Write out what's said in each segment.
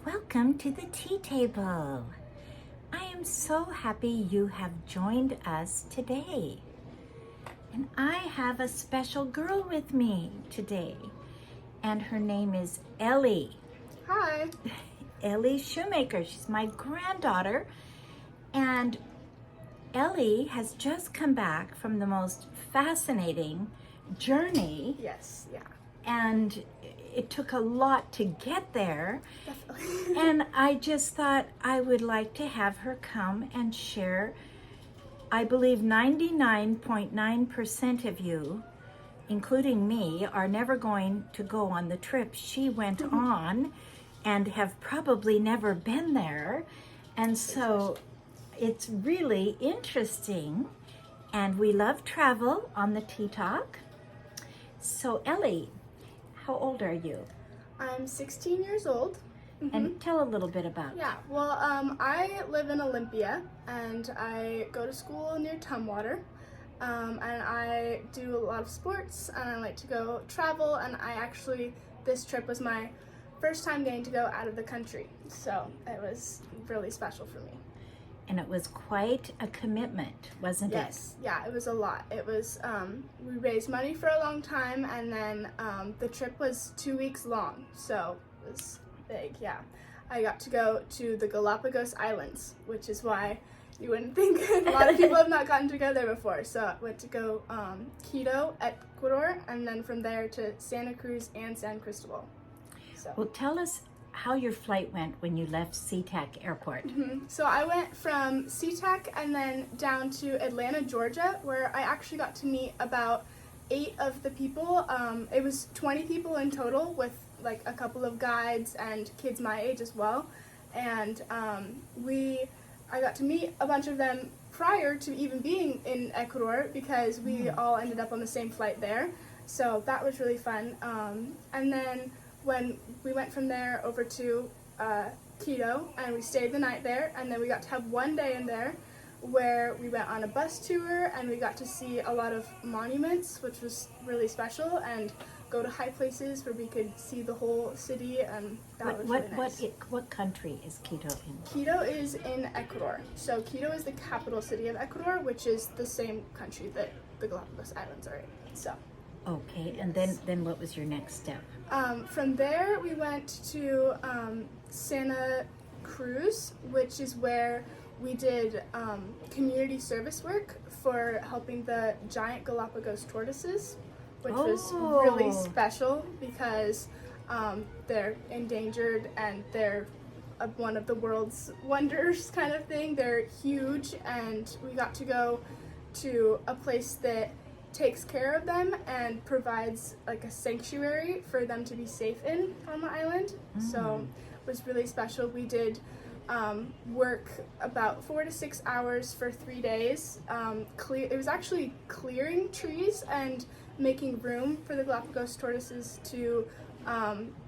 Welcome to the tea table. I am so happy you have joined us today. And I have a special girl with me today. And her name is Elle. Hi. Elle Shoemaker. She's my granddaughter. And Elle has just come back from the most fascinating journey. Yes, yeah. And it took a lot to get there. Definitely. And I just thought I would like to have her come and share. I believe 99.9% of you, including me, are never going to go on the trip she went on and have probably never been there. And so it's really interesting. And we love travel on the Tea Talk. So Elle, how old are you? I'm 16 years old. And tell a little bit about. Yeah, well, I live in Olympia, and I go to school near Tumwater, and I do a lot of sports, and I like to go travel, and this trip was my first time getting to go out of the country, so it was really special for me. And it was quite a commitment, wasn't it? Yes, yeah, it was a lot. It was, we raised money for a long time, and then the trip was 2 weeks long, so it was big, yeah. I got to go to the Galapagos Islands, which is why you wouldn't think a lot of people have not gotten to go there before. So I went to go Quito, Ecuador, and then from there to Santa Cruz and San Cristobal. So. Well, tell us how your flight went when you left SeaTac Airport. So I went from SeaTac and then down to Atlanta, Georgia, where I actually got to meet about 8 of the people. It was 20 people in total with like a couple of guides and kids my age as well. And I got to meet a bunch of them prior to even being in Ecuador because we all ended up on the same flight there. So that was really fun. And then when we went from there over to Quito, and we stayed the night there, and then we got to have one day in there where we went on a bus tour, and we got to see a lot of monuments, which was really special, and go to high places where we could see the whole city, and that was really nice. What country is Quito in? Quito is in Ecuador. So Quito is the capital city of Ecuador, which is the same country that the Galapagos Islands are in. So. Okay, Yes. and then what was your next step? From there, we went to Santa Cruz, which is where we did community service work for helping the giant Galapagos tortoises, which was really special because they're endangered and they're one of the world's wonders kind of thing. They're huge, and we got to go to a place that takes care of them and provides like a sanctuary for them to be safe in on the island. So it was really special. We did work about 4 to 6 hours for 3 days. It was actually clearing trees and making room for the Galapagos tortoises to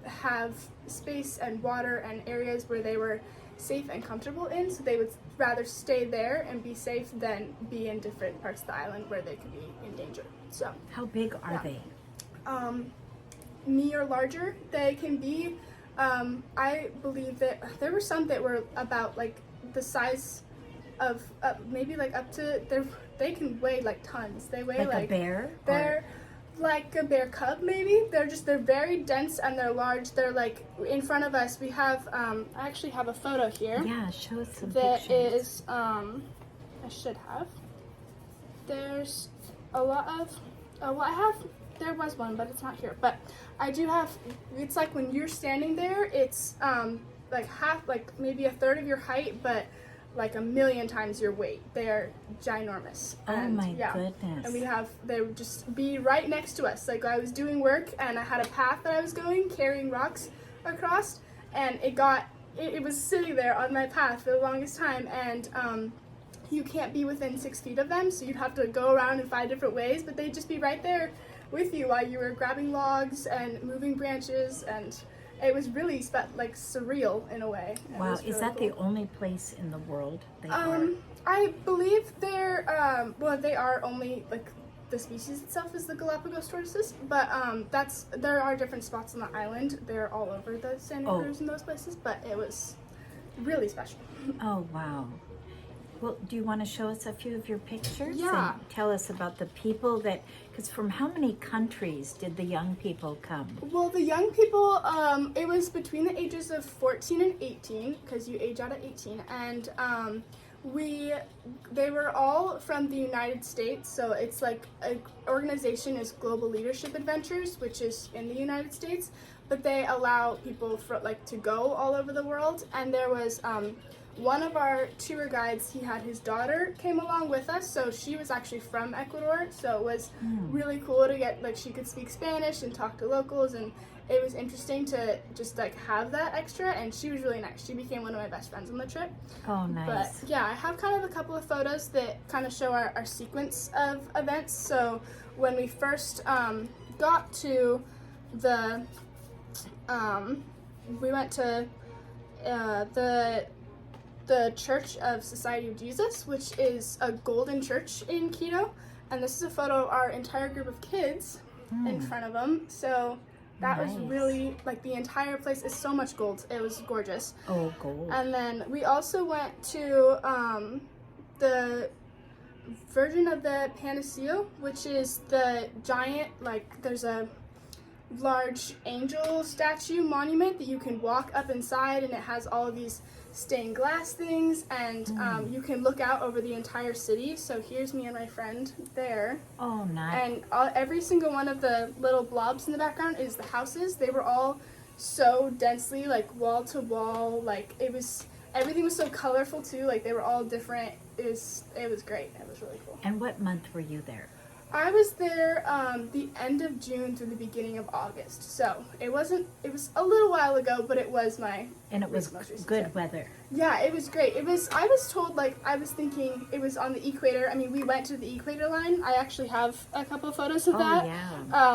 have space and water and areas where they were safe and comfortable in, so they would rather stay there and be safe than be in different parts of the island where they could be in danger. So How big are they? Me or larger they can be. I believe that there were some that were about like the size of maybe like up to they can weigh like tons. They weigh Like a bear? They're like a bear cub maybe. They're very dense and they're large. They're like in front of us. We have I actually have a photo here. Yeah, show us some That pictures. is I should have. There's a lot of there was one, but it's not here. But I do have, it's like when you're standing there, it's like maybe a third of your height, but like 1,000,000 times your weight. They're ginormous. Goodness. And they would just be right next to us. Like I was doing work and I had a path that I was going, carrying rocks across, and it was sitting there on my path for the longest time, and you can't be within 6 feet of them, so you'd have to go around and find different ways, but they'd just be right there with you while you were grabbing logs and moving branches, and it was really surreal in a way. Wow, really is that cool. the only place in the world they are? I believe they are only like the species itself is the Galapagos tortoises, but there are different spots on the island. They're all over the Santa Cruz and those places, but it was really special. Oh, wow. Well, do you want to show us a few of your pictures? Yeah. And tell us about the people because from how many countries did the young people come? Well, the young people, it was between the ages of 14 and 18, because you age out at 18, and they were all from the United States, so it's like an organization is Global Leadership Adventures, which is in the United States, but they allow people to go all over the world, and there was one of our tour guides, he had his daughter came along with us, so she was actually from Ecuador, so it was really cool to get, she could speak Spanish and talk to locals, and it was interesting to just, have that extra, and she was really nice. She became one of my best friends on the trip. Oh, nice. But, yeah, I have kind of a couple of photos that kind of show our sequence of events. So when we first got to we went to the Church of Society of Jesus, which is a golden church in Quito, and this is a photo of our entire group of kids in front of them. So that was really, the entire place is so much gold. It was gorgeous. Oh, gold. And then we also went to the Virgin of the Panaceo, which is the giant, there's a large angel statue monument that you can walk up inside, and it has all of these stained glass things, and you can look out over the entire city. So here's me and my friend there. Oh, nice. And every single one of the little blobs in the background is the houses. They were all so densely, wall to wall, everything was so colorful too, they were all different. It was great. It was really cool. And what month were you there? I was there the end of June through the beginning of August, so it was a little while ago, but it was and it was good weather. Yeah, it was great. I was told, I was thinking it was on the equator. I mean, we went to the equator line. I actually have a couple of photos of that,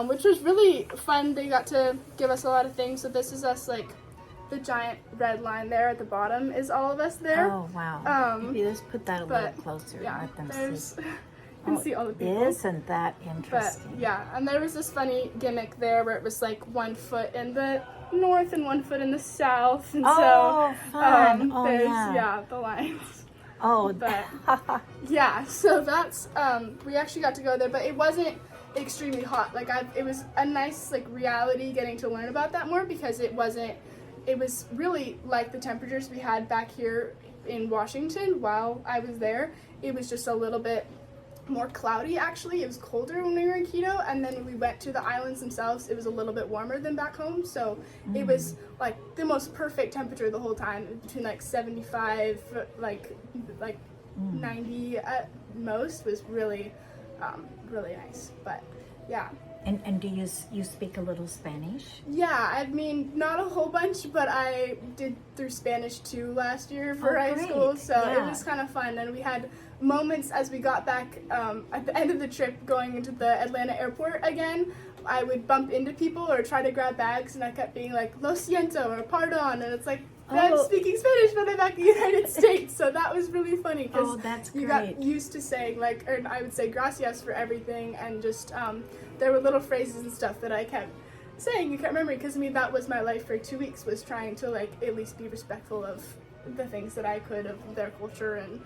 which was really fun. They got to give us a lot of things. So this is us, the giant red line there at the bottom is all of us there. Oh, wow. Maybe let's put that a little closer. Yeah, let them see. You can see all the people. Isn't that interesting? But, yeah, and there was this funny gimmick there where it was 1 foot in the north and 1 foot in the south, and fun. There's the lines. Oh, but yeah, so that's we actually got to go there, but it wasn't extremely hot. It was a nice reality getting to learn about that more, because it was really like the temperatures we had back here in Washington while I was there. It was just a little bit more cloudy, actually. It was colder when we were in Quito, and then when we went to the islands themselves, it was a little bit warmer than back home, so it was the most perfect temperature the whole time, between 75 90 at most. Was really really nice. But yeah. And do you speak a little Spanish? Yeah, I mean, not a whole bunch, but I did through Spanish 2 last year for high school, so it was kind of fun. And we had moments as we got back at the end of the trip going into the Atlanta airport again. I would bump into people or try to grab bags, and I kept being like, lo siento, or pardon, and it's I'm speaking Spanish, but I'm back in the United States, so that was really funny, because you got used to saying, or I would say gracias for everything, and just, there were little phrases and stuff that I kept saying, you can't remember, because, I mean, that was my life for 2 weeks, was trying to, at least be respectful of the things that I could of their culture and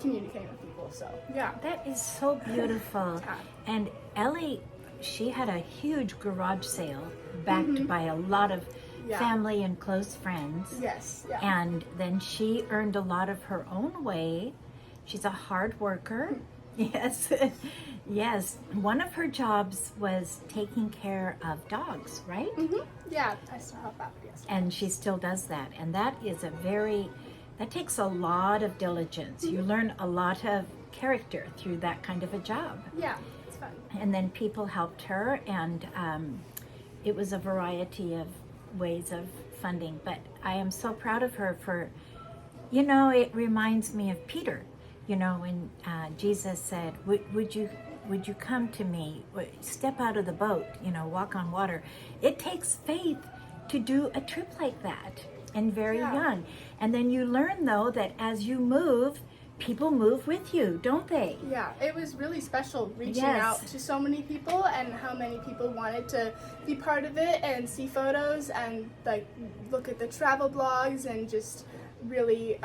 communicating with people, so, yeah. That is so beautiful. And Elle, she had a huge garage sale backed by a lot of family and close friends. Yes. Yeah. And then she earned a lot of her own way. She's a hard worker. Yes. Yes. One of her jobs was taking care of dogs, right? Yeah, I still have that. Yes. And she still does that. And that is that takes a lot of diligence. You learn a lot of character through that kind of a job. Yeah, it's fun. And then people helped her, and it was a variety of ways of funding. But I am so proud of her for, it reminds me of Peter, when Jesus said, would you come to me, step out of the boat, walk on water. It takes faith to do a trip like that, and very young. And then you learn, though, that as you move, people move with you, don't they? Yeah, it was really special reaching Yes. out to so many people, and how many people wanted to be part of it and see photos and like look at the travel blogs and just really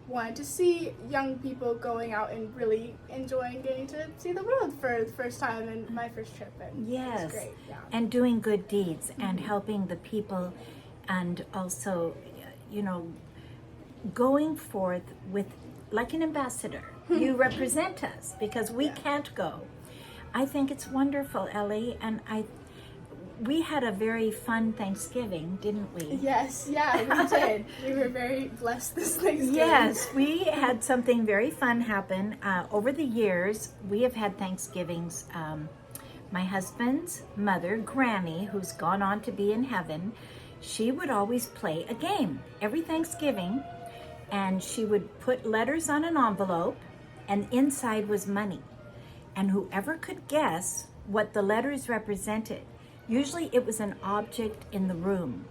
wanted to see young people going out and really enjoying getting to see the world for the first time in my first trip. And it Yes. was great. Yeah. And doing good deeds and helping the people, and also, you know, going forth with like an ambassador. You represent us because we can't go. I think it's wonderful, Ellie, and we had a very fun Thanksgiving, didn't we? Yes, yeah, we did. We were very blessed this Thanksgiving. Yes, we had something very fun happen. Over the years, we have had Thanksgivings. My husband's mother, Granny, who's gone on to be in heaven, she would always play a game every Thanksgiving, and she would put letters on an envelope, and inside was money. And whoever could guess what the letters represented, usually it was an object in the room.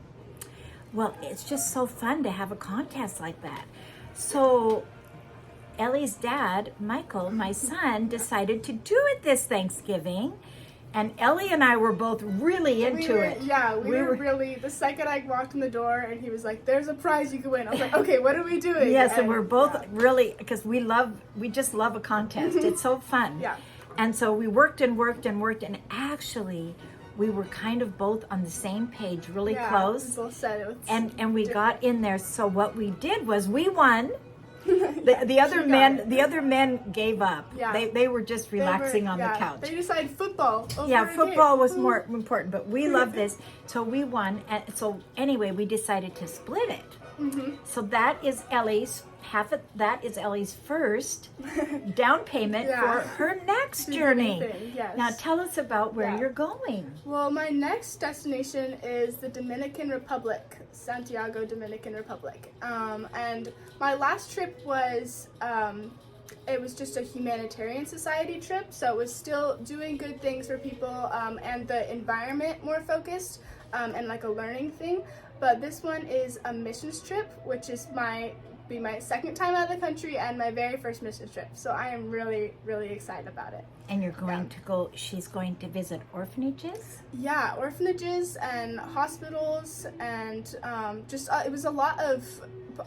Well, it's just so fun to have a contest like that. So Ellie's dad, Michael, my son, decided to do it this Thanksgiving. And Ellie and I were both really into it. Yeah, we were really, the second I walked in the door and he was like, there's a prize you can win. I was like, okay, what are we doing? Yes, and we're both really, because we just love a contest. It's so fun. Yeah. And so we worked and worked and worked, and actually we were kind of both on the same page, really close. We both said it was And we got in there. So what we did was we won. The other men gave up. Yeah. They were just relaxing on the couch. They decided football over Yeah, a football game. was more important, but we love this. So we won. And so anyway, we decided to split it. So that is Ellie's Ellie's first down payment for her next journey. Yes. Now tell us about where you're going. Well, my next destination is the Dominican Republic, Santiago, Dominican Republic. And my last trip was, it was just a humanitarian society trip, so it was still doing good things for people and the environment more focused and like a learning thing. But this one is a missions trip, which is my second time out of the country and my very first missions trip. So I am really, really excited about it. And you're going to go, she's going to visit orphanages? Yeah, orphanages and hospitals and it was a lot of,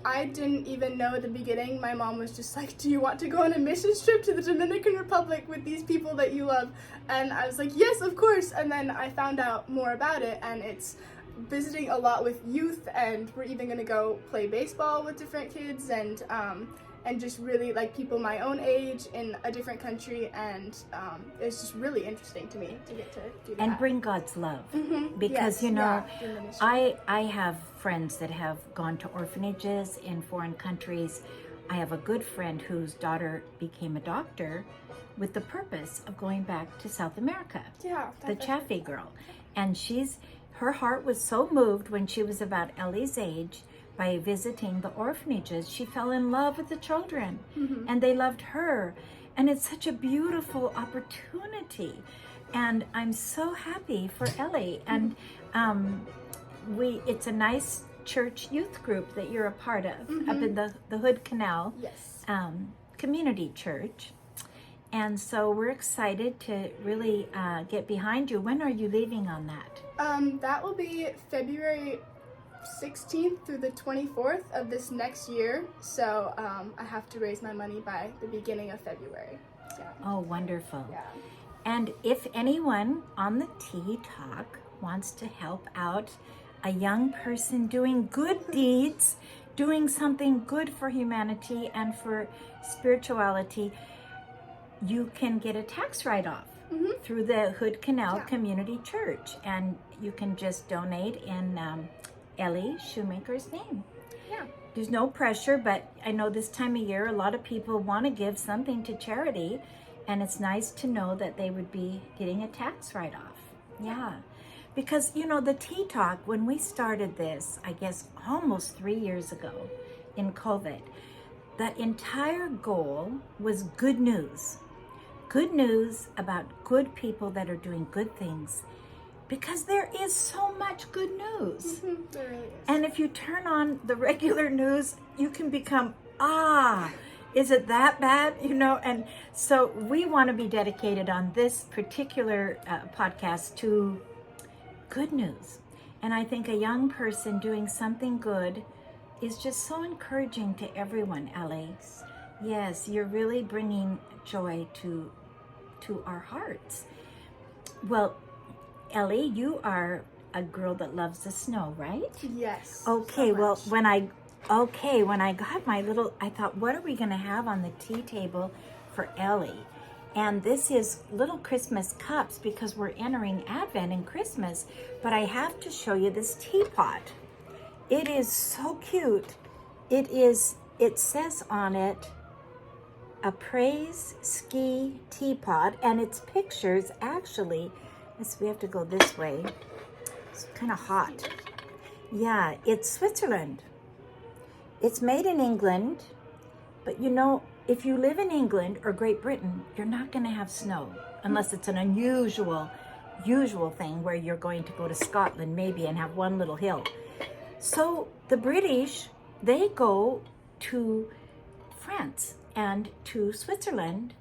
I didn't even know at the beginning. My mom was just like, do you want to go on a missions trip to the Dominican Republic with these people that you love? And I was like, yes, of course. And then I found out more about it, and it's visiting a lot with youth, and we're even going to go play baseball with different kids and just really like people my own age in a different country, and it's just really interesting to me to get to do that. And bring God's love. Because, I have friends that have gone to orphanages in foreign countries. I have a good friend whose daughter became a doctor with the purpose of going back to South America. Yeah. The Chaffee girl. And her heart was so moved when she was about Ellie's age by visiting the orphanages. She fell in love with the children, and they loved her. And it's such a beautiful opportunity. And I'm so happy for Ellie. And it's a nice church youth group that you're a part of up in the Hood Canal Community Church. And so we're excited to really get behind you. When are you leaving on that? That will be February 16th through the 24th of this next year. So I have to raise my money by the beginning of February. Yeah. Oh, wonderful. Yeah. And if anyone on the Tea Talk wants to help out a young person doing good deeds, doing something good for humanity and for spirituality, you can get a tax write-off through the Hood Canal Community Church, and you can just donate in Ellie Shoemaker's name. Yeah. There's no pressure, but I know this time of year a lot of people want to give something to charity, and it's nice to know that they would be getting a tax write-off. Yeah. Because, the Tea Talk, when we started this, I guess almost 3 years ago in COVID, the entire goal was good news. Good news about good people that are doing good things, because there is so much good news. There really is. And if you turn on the regular news, you can become, Is it that bad? And so we want to be dedicated on this particular podcast to good news. And I think a young person doing something good is just so encouraging to everyone, Ellie. Yes, you're really bringing joy to our hearts. Well, Ellie, you are a girl that loves the snow, right? Yes. Okay, so well, much. when I got my little, I thought, what are we going to have on the tea table for Ellie? And this is little Christmas cups because we're entering Advent and Christmas, but I have to show you this teapot. It is so cute. It says on it, a praise ski teapot, and its pictures actually, we have to go this way. It's kind of hot. Yeah, it's Switzerland. It's made in England, but if you live in England or Great Britain, you're not going to have snow unless it's an unusual thing where you're going to go to Scotland maybe and have one little hill. So the British, they go to France and to Switzerland.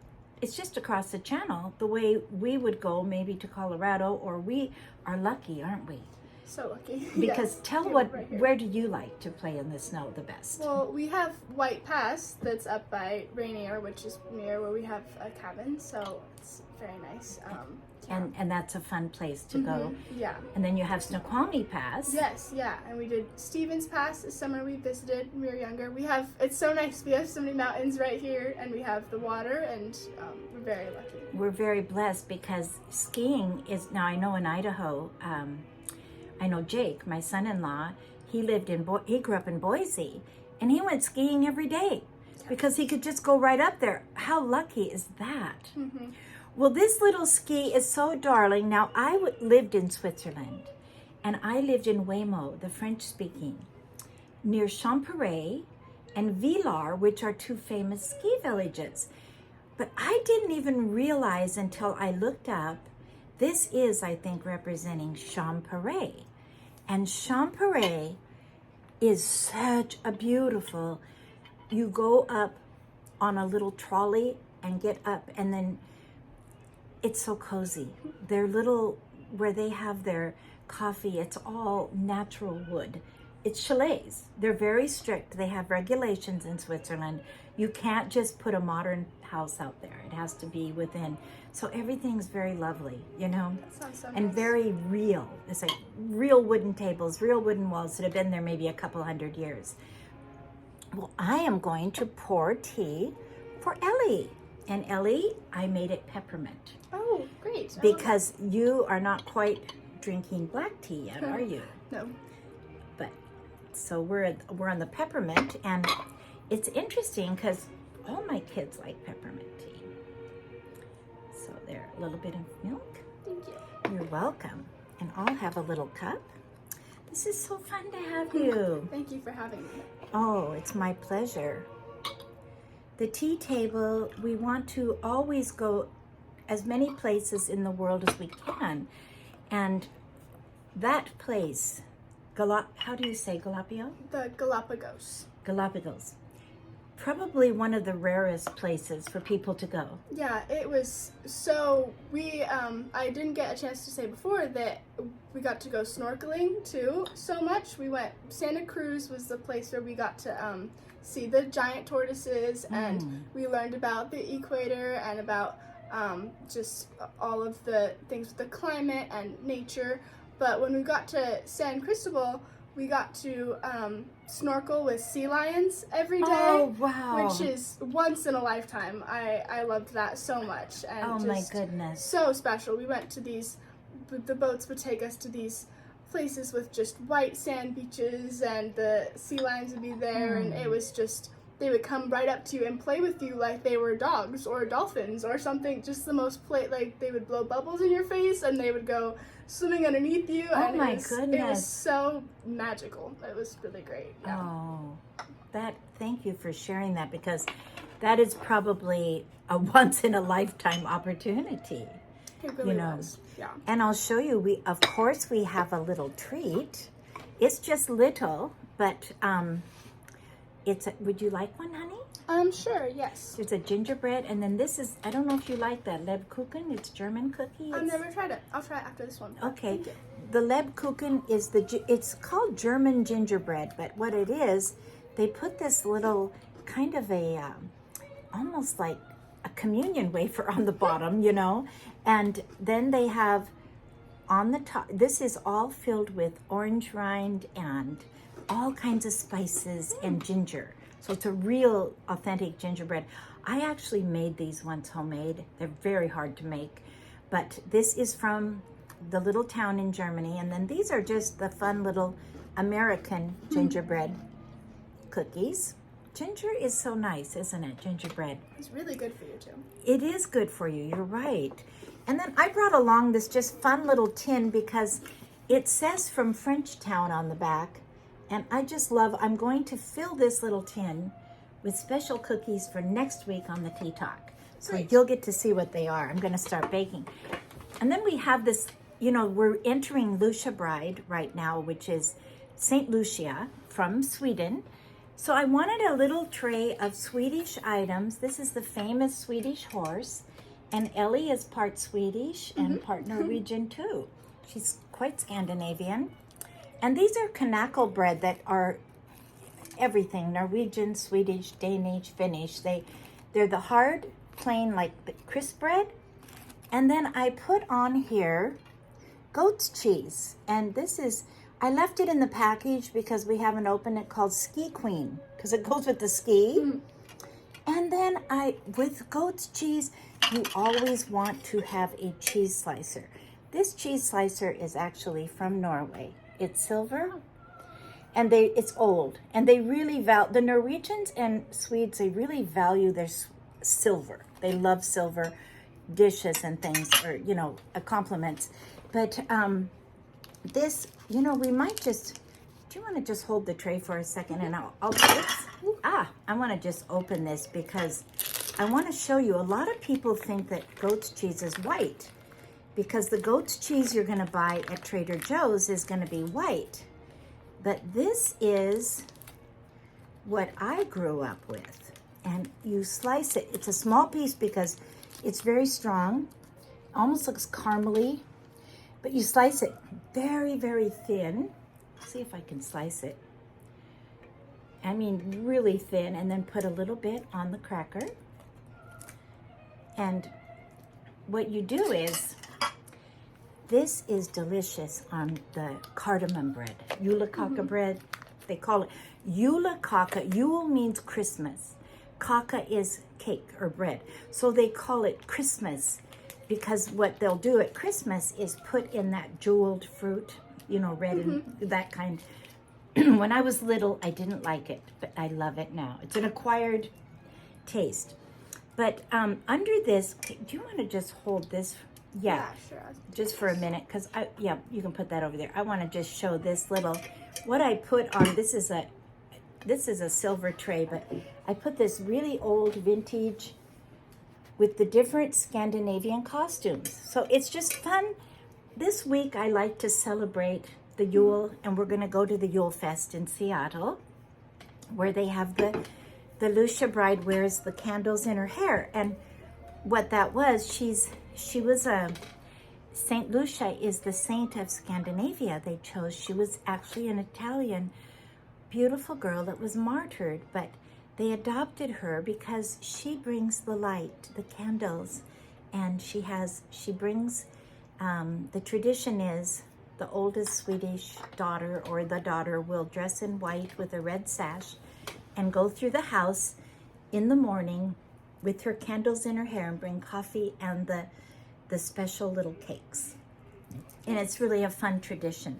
It's just across the channel, the way we would go maybe to Colorado, or we are lucky, aren't we? So lucky. Because Yes. tell Right here. where do you like to play in the snow the best? Well, we have White Pass that's up by Rainier, which is near where we have a cabin, so it's very nice. And that's a fun place to go. Yeah. And then you have Snoqualmie Pass. Yes, yeah, and we did Stevens Pass this summer. We visited when we were younger. It's so nice. We have so many mountains right here, and we have the water, and we're very lucky. We're very blessed because skiing is, now I know in Idaho, I know Jake, my son-in-law, he grew up in Boise, and he went skiing every day because he could just go right up there. How lucky is that? Mm-hmm. Well, this little ski is so darling. Now, I lived in Switzerland, and I lived in Weymouth, the French-speaking, near Champéret and Villars, which are two famous ski villages. But I didn't even realize until I looked up, this is, I think, representing Champéret. And Champéret is such a beautiful, you go up on a little trolley and get up, and then it's so cozy. Their little, where they have their coffee, it's all natural wood. It's chalets. They're very strict. They have regulations in Switzerland. You can't just put a modern house out there. It has to be within. So everything's very lovely, That sounds so nice. and very real. It's like real wooden tables, real wooden walls that have been there maybe a couple hundred years. Well, I am going to pour tea for Ellie. And Ellie, I made it peppermint. Oh, great. I love Because you are not quite drinking black tea yet, are you? that. No. But so we're on the peppermint, and it's interesting because all my kids like peppermint tea. So there, a little bit of milk. Thank you. You're welcome. And I'll have a little cup. This is so fun to have you. Thank you for having me. Oh, it's my pleasure. The tea table, we want to always go as many places in the world as we can. And that place, how do you say Galapagos? The Galapagos. Galapagos. Probably one of the rarest places for people to go. Yeah, it was. So I didn't get a chance to say before that we got to go snorkeling too so much. We went, Santa Cruz was the place where we got to see the giant tortoises, and we learned about the equator and about just all of the things with the climate and nature. But when we got to San Cristobal, we got to snorkel with sea lions every day. Oh, wow. Which is once in a lifetime. I loved that so much. And Oh, just my goodness. so special. We went to the boats would take us to these places with just white sand beaches, and the sea lions would be there, and it was just, they would come right up to you and play with you like they were dogs or dolphins or something. Just the most like they would blow bubbles in your face, and they would go swimming underneath you. Oh, and my it was goodness. so magical. It was really great. Yeah. Oh, thank you for sharing that, because that is probably a once in a lifetime opportunity. It really was. Yeah. And I'll show you, of course we have a little treat. It's just little, but would you like one, honey? Sure, yes. There's a gingerbread, and then this is, I don't know if you like that Lebkuchen. It's German cookie. I've never tried it. I'll try it after this one. Okay. Thank you. The Lebkuchen is it's called German gingerbread, but what it is, they put this little kind of a, almost like a communion wafer on the bottom, you know, and then they have on the top, this is all filled with orange rind and all kinds of spices and ginger. So it's a real authentic gingerbread. I actually made these once homemade. They're very hard to make, but this is from the little town in Germany. And then these are just the fun little American gingerbread cookies. Ginger is so nice, isn't it? Gingerbread. It's really good for you too. It is good for you, you're right. And then I brought along this just fun little tin because it says from Frenchtown on the back. And I just love, I'm going to fill this little tin with special cookies for next week on the Tea Talk. So Great. You'll get to see what they are. I'm going to start baking. And then we have this, you know, we're entering Lucia Bride right now, which is St. Lucia from Sweden. So I wanted a little tray of Swedish items. This is the famous Swedish horse. And Elle is part Swedish and part Norwegian too. She's quite Scandinavian. And these are knackle bread that are everything, Norwegian, Swedish, Danish, Finnish. They're the hard, plain, like the crisp bread. And then I put on here goat's cheese. And this is, I left it in the package because we haven't opened it, called Ski Queen, because it goes with the ski. And then with goat's cheese, you always want to have a cheese slicer. This cheese slicer is actually from Norway. It's silver, and it's old, and they really the Norwegians and Swedes, they really value their silver. They love silver dishes and things, or, you know, compliments. But this, you know, we might just, do you want to just hold the tray for a second, and I want to just open this because I want to show you, a lot of people think that goat's cheese is white, because the goat's cheese you're going to buy at Trader Joe's is going to be white. But this is what I grew up with. And you slice it. It's a small piece because it's very strong. Almost looks caramely. But you slice it very, very thin. See if I can slice it. I mean, really thin. And then put a little bit on the cracker. And what you do is, this is delicious on the cardamom bread, julekaka bread. They call it julekaka. Jul means Christmas. Kaka is cake or bread. So they call it Christmas because what they'll do at Christmas is put in that jeweled fruit, you know, red and that kind. When I was little, I didn't like it, but I love it now. It's an acquired taste. But under this, do you want to just hold this? Yeah, sure. Just for a minute, because you can put that over there. I want to just show this little, what I put on, this is a silver tray, but I put this really old vintage with the different Scandinavian costumes. So it's just fun. This week I like to celebrate the Yule, and we're going to go to the Yule Fest in Seattle, where they have the Lucia Bride wears the candles in her hair. And what that was, she was a, Saint Lucia is the saint of Scandinavia. They chose, she was actually an Italian beautiful girl that was martyred, but they adopted her because she brings the light, the candles, and she brings, the tradition is the oldest Swedish daughter or the daughter will dress in white with a red sash and go through the house in the morning with her candles in her hair and bring coffee and the special little cakes. And it's really a fun tradition.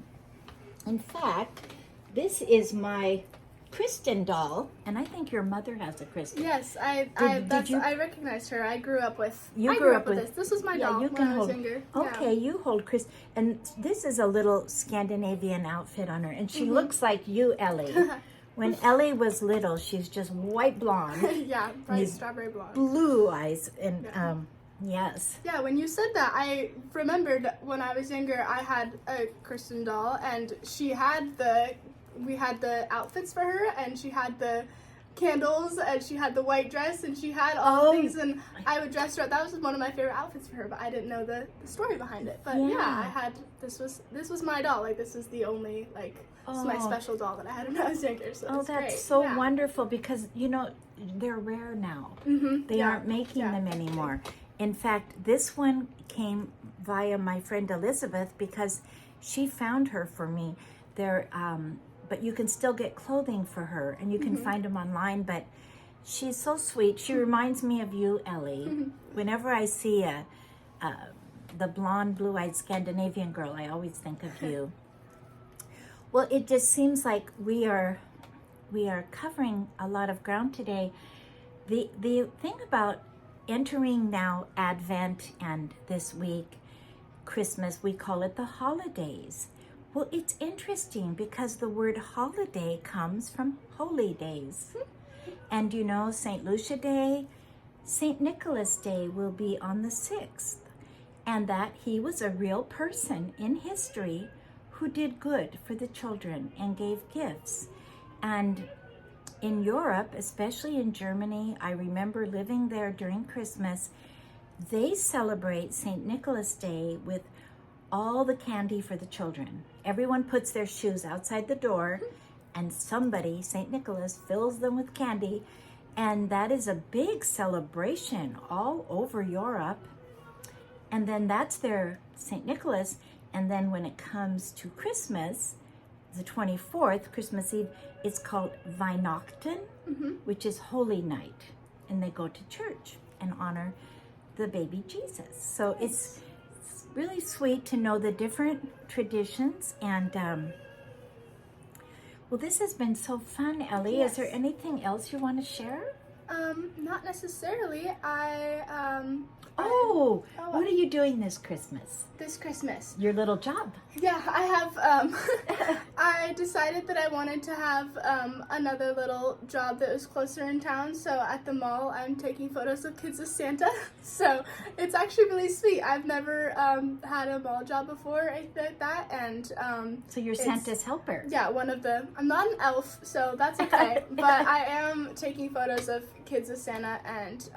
In fact, this is my Kristen doll, and I think your mother has a Kristen. Yes, I recognized her. I grew up with. You grew up with this. This was my doll you can when I was hold. younger. Okay, Yeah. you hold Chris, and this is a little Scandinavian outfit on her, and she looks like you, Ellie. When Ellie was little, she's just white blonde, Yeah, bright These strawberry blonde. blue eyes, and yes. Yeah, when you said that, I remembered when I was younger, I had a Kristen doll, and we had the outfits for her, and she had the candles, and she had the white dress, and she had all the Oh. things, and I would dress her up. That was one of my favorite outfits for her, but I didn't know the story behind it. But yeah, I had, this was my doll. Like, this is the only, like, this is my Oh. special doll that I had when I was younger, so Oh, it's that's great. so Yeah. wonderful, because, you know, they're rare now. Mm-hmm. They aren't making them anymore. In fact, this one came via my friend Elizabeth, because she found her for me. They're, but you can still get clothing for her, and you can find them online. But she's so sweet. She reminds me of you, Ellie. Whenever I see the blonde, blue-eyed Scandinavian girl, I always think of you. Well, it just seems like we are covering a lot of ground today. The thing about entering now Advent and this week, Christmas, we call it the holidays. Well, it's interesting because the word holiday comes from holy days. And you know, St. Lucia Day, St. Nicholas Day will be on the 6th. And that he was a real person in history who did good for the children and gave gifts. And in Europe, especially in Germany, I remember living there during Christmas, they celebrate St. Nicholas Day with all the candy for the children. Everyone puts their shoes outside the door, and somebody, St. Nicholas, fills them with candy. And that is a big celebration all over Europe. And then that's their St. Nicholas. And then when it comes to Christmas, the 24th, Christmas Eve, it's called Weihnachten, which is Holy Night. And they go to church and honor the baby Jesus. So it's really sweet to know the different traditions. And well, this has been so fun, Ellie. Yes. Is there anything else you want to share? Not necessarily. What are you doing this Christmas? This Christmas. Your little job. Yeah, I have, I decided that I wanted to have another little job that was closer in town. So at the mall, I'm taking photos of kids as Santa. So it's actually really sweet. I've never had a mall job before, anything like that. And so you're Santa's helper. yeah, I'm not an elf, so that's okay. But I am taking photos of kids as Santa and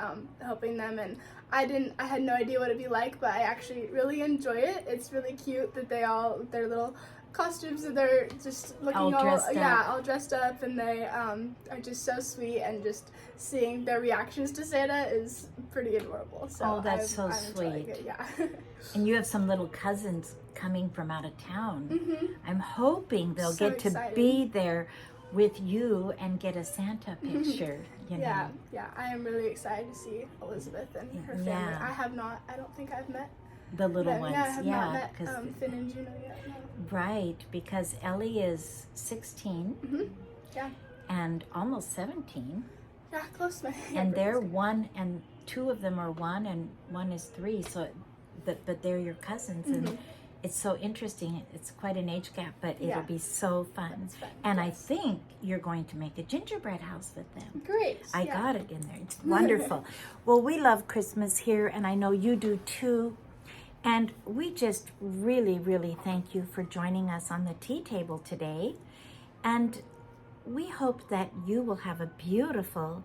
helping them. And I had no idea what it'd be like, but I actually really enjoy it. It's really cute that their little costumes, and they're just looking all dressed up, and they are just so sweet, and just seeing their reactions to Santa is pretty adorable. So that's so I'm sweet. enjoying it, yeah. And you have some little cousins coming from out of town. I'm hoping they'll So get to excited. be there with you and get a Santa picture. You know. Yeah, I am really excited to see Elizabeth and her family. Yeah. I don't think I've met The little them. ones. Yeah, I have not met 'cause- Finn and Juno yet. No. right, because Ellie is 16 Yeah. and almost 17. Yeah, close to my And they're 1, and 2 of them are 1 and 1 is 3. So, but they're your cousins, and it's so interesting. It's quite an age gap, but it'll be so fun. It's fun, And I yes. think you're going to make a gingerbread house with them. Great. I yeah. got it in there. It's wonderful. Well, we love Christmas here, and I know you do too. And we just really, really thank you for joining us on the tea table today. And we hope that you will have a beautiful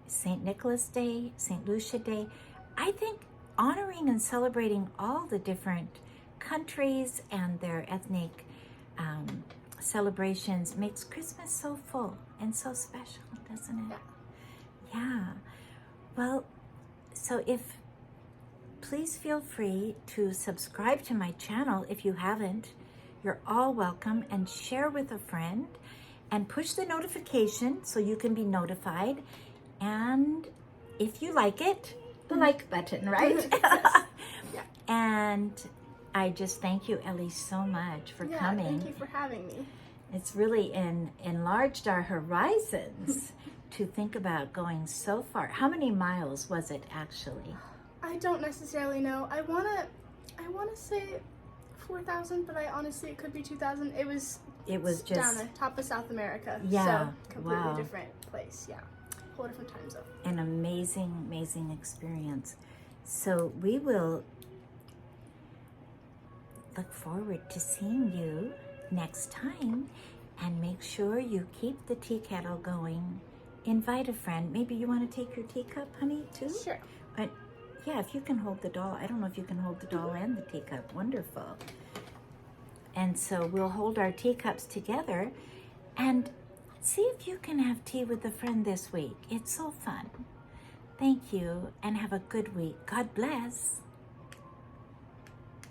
St. Nicholas Day, St. Lucia Day. I think honoring and celebrating all the different countries and their ethnic celebrations makes Christmas so full and so special, doesn't it? Yeah. Well, so please feel free to subscribe to my channel if you haven't. You're all welcome, and share with a friend, and push the notification so you can be notified. And if you like it, the like button, right? Yeah. And I just thank you, Ellie, so much for coming. Thank you for having me. It's really enlarged our horizons to think about going so far. How many miles was it actually? I don't necessarily know. I wanna say 4,000, but it could be 2,000. It was just down the top of South America. Yeah, So completely wow. different place. Yeah. Whole different time zone. An amazing experience. So we will look forward to seeing you next time. And make sure you keep the tea kettle going. Invite a friend. Maybe you want to take your teacup, honey, too? Sure. But yeah, if you can hold the doll. I don't know if you can hold the doll and the teacup. Wonderful. And so we'll hold our teacups together and see if you can have tea with a friend this week. It's so fun. Thank you and have a good week. God bless.